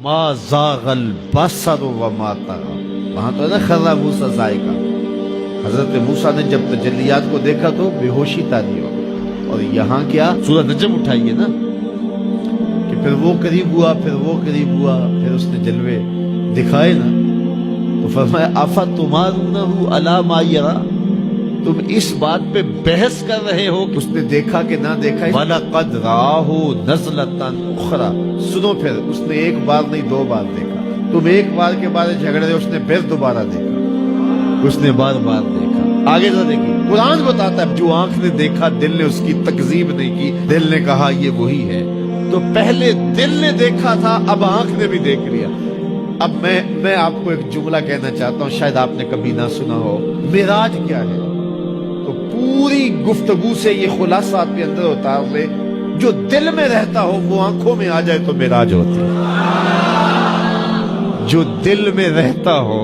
ما زاغ البصر وما طغى. وہاں تو ہے نا خرّ موسیٰ صاعقہ. حضرت موسیٰ نے جب تجلیات کو دیکھا تو بے ہوشی تاری ہو گئی. اور یہاں کیا سورہ نجم اٹھائیے نا کہ پھر وہ قریب ہوا، پھر وہ قریب ہوا، پھر اس نے جلوے دکھائے نا تو فرمایا اَفَتُمَارُونَهُ عَلَىٰ مَا يَرَىٰ، تم اس بات پہ بحث کر رہے ہو کہ اس نے دیکھا کہ نہ دیکھا. وَلَقَدْ رَآهُ نَزْلَةً أُخْرَىٰ، سنو پھر اس نے ایک بار نہیں دو بار دیکھا. تم ایک بار کے بارے جھگڑ رہے، اس نے پھر دوبارہ دیکھا، اس نے بار بار دیکھا. آگے سے دیکھیے قرآن بتاتا ہے جو آنکھ نے دیکھا دل نے اس کی تکذیب نہیں کی، دل نے کہا یہ وہی ہے. تو پہلے دل نے دیکھا تھا، اب آنکھ نے بھی دیکھ لیا. اب میں آپ کو ایک جملہ کہنا چاہتا ہوں، شاید آپ نے کبھی نہ سنا ہو. معراج کیا ہے؟ تو پوری گفتگو سے یہ خلاصہ آپ کے اندر اتار لے، جو دل میں رہتا ہو وہ آنکھوں میں آ جائے تو معراج ہوتی ہے. جو دل میں رہتا ہو،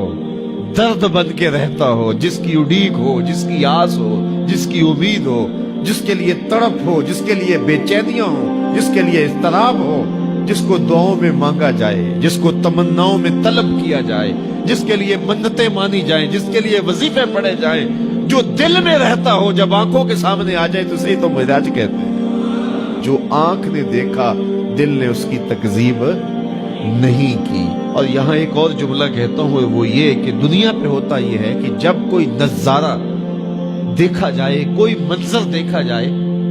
درد بن کے رہتا ہو، جس کی اڈیک ہو، جس کی آس ہو، جس کی امید ہو، جس کے لیے تڑپ ہو، جس کے لیے بے چینیاں ہوں، جس کے لیے اضطراب ہو، جس کو دعاؤں میں مانگا جائے، جس کو تمناؤں میں طلب کیا جائے، جس کے لیے منتیں مانی جائیں، جس کے لیے وظیفے پڑھے جائیں، جو دل میں رہتا ہو جب آنکھوں کے سامنے آ جائے تو صحیح تو معراج کہتے ہیں. جو آنکھ نے دیکھا دل نے اس کی تکذیب نہیں کی. اور یہاں ایک اور جملہ کہتا ہوں، وہ یہ کہ دنیا پہ ہوتا یہ ہے کہ جب کوئی نظارہ دیکھا جائے، کوئی منظر دیکھا جائے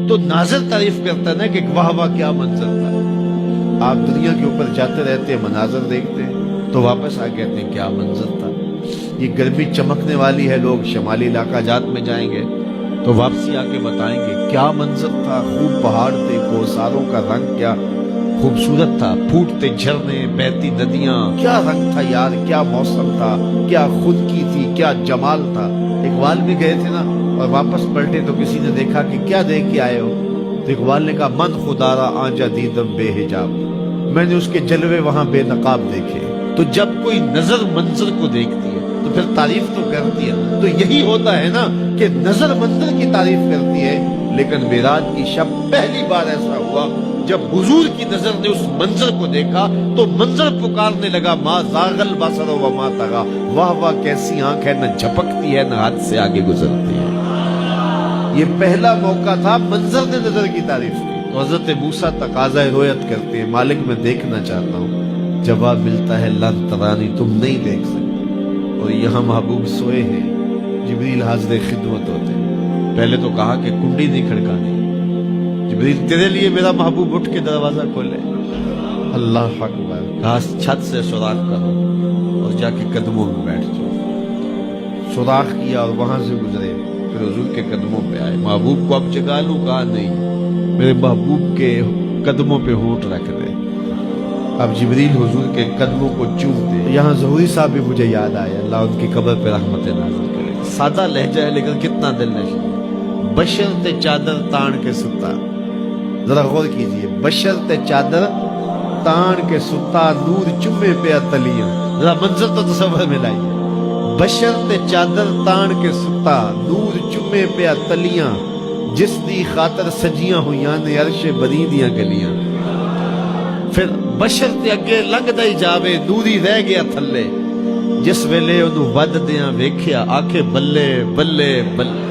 تو ناظر تعریف کرتا ہے نا کہ واہ واہ کیا منظر تھا. آپ دنیا کے اوپر جاتے رہتے ہیں، مناظر دیکھتے ہیں تو واپس آ کہتے ہیں کیا منظر تھا. یہ گرمی چمکنے والی ہے، لوگ شمالی علاقہ جات میں جائیں گے تو واپسی آ کے بتائیں گے کیا منظر تھا، خوب پہاڑ تھے، کوساروں کا رنگ کیا خوبصورت تھا، پھوٹتے جھرنے، بہتی ندیاں، کیا رنگ تھا یار، کیا موسم تھا، کیا خودکی تھی، کیا جمال تھا. اقبال بھی گئے تھے نا اور واپس پلٹے تو کسی نے دیکھا کہ کیا دیکھ کے آئے ہو. تو اقبال نے کہا من خدارا آنجا دیدم بے حجاب، میں نے اس کے جلوے وہاں بے نقاب دیکھے. تو جب کوئی نظر منظر کو دیکھتی ہے تو پھر تعریف تو کرتی ہے. تو یہی ہوتا ہے نا کہ نظر منظر کی تعریف کرتی ہے. لیکن معراج کی شب پہلی بار ایسا ہوا جب حضور کی نظر نے اس منظر کو دیکھا تو منظر پکارنے لگا ما زاغ البصر وما طغى، واہ واہ کیسی آنکھ ہے، نہ جھپکتی ہے نہ حد سے آگے گزرتی ہے. یہ پہلا موقع تھا منظر نے نظر کی تعریف کی. تو حضرت موسیٰ تقاضۂ رویت کرتے ہیں، مالک میں دیکھنا چاہتا ہوں. جواب ملتا ہے لن ترانی، تم نہیں دیکھ سکتے. اور یہاں محبوب سوئے ہیں، جبریل حاضر خدمت ہوتے ہیں. پہلے تو کہا کہ کنڈی نہیں کھڑکانی، جبریل تیرے لیے میرا محبوب اٹھ کے دروازہ کھولے. اللہ اکبر. کہا چھت سے سوراخ کرو اور جا کے قدموں میں بیٹھ جاؤ. سوراخ کیا اور وہاں سے گزرے، پھر حضور کے قدموں پہ آئے. محبوب کو اب جگا لوں؟ کہا نہیں، میرے محبوب کے قدموں پہ ہونٹ رکھ دے. اب جبریل حضور کے قدموں کو چومتے. یہاں ظہوری صاحب بھی مجھے یاد آئے، اللہ ان کی قبر پہ رحمت نازل کرے. سادہ لہجہ ہے لیکن کتنا دل نشین. بشرط چادر تان کے ستا، ذرا غور کیجئے، بشرط چادر تان کے ستا، نور چمے پہ تلیاں. ذرا منظر تو تصور میں لائیے. بشرط چادر تان کے ستا، نور چمے پہ تلیاں، جس دی خاطر سجیاں ہویاں نے عرش بری دیاں گلیاں. پھر بشرط اگے لنگ دائی جاوے، نوری رہ گیا تھلے، جس ویلے انہوں ود دیاں ویکھیا آکھے بلے بلے بلے.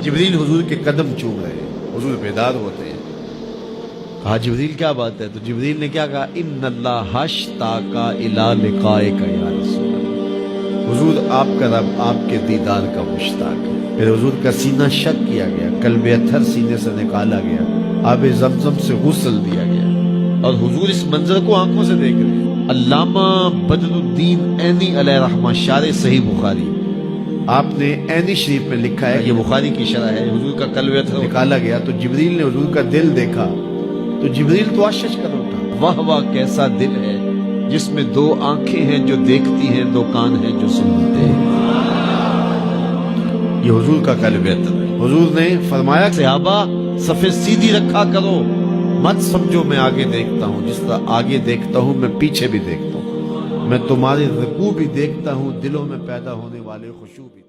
جبریل حضور کے قدم چوم رہے ہیں، حضور بیدار ہوتے ہیں. کہا جبریل کیا بات ہے؟ تو جبریل نے کیا کہا؟ ان اللہ اشتاق الی لقائک یا رسول اللہ. حضور آپ کا رب آپ کے دیدار کا مشتاق ہے. پھر حضور کا سینہ شق کیا گیا، قلب اطہر سینے سے نکالا گیا، آب زمزم سے غسل دیا گیا اور حضور اس منظر کو آنکھوں سے دیکھ رہے ہیں. علامہ بدر الدین عینی علیہ رحمہ شارح صحیح بخاری، آپ نے عینی شریف میں لکھا ہے، یہ بخاری کی شرح ہے، حضور کا قلب اطہر نکالا گیا تو جبریل نے حضور کا دل دیکھا تو جبریل تو آشش کر اٹھا. واہ واہ کیسا دل ہے جس میں دو آنکھیں ہیں جو دیکھتی ہیں، دو کان ہیں جو سنتے ہیں. یہ حضور کا قلب اطہر ہے. حضور نے فرمایا صحابہ صفیں سیدھی رکھا کرو، مت سمجھو میں آگے دیکھتا ہوں، جس طرح آگے دیکھتا ہوں میں پیچھے بھی دیکھتا ہوں. میں تمہاری رکوع بھی دیکھتا ہوں، دلوں میں پیدا ہونے والے خشوع بھی.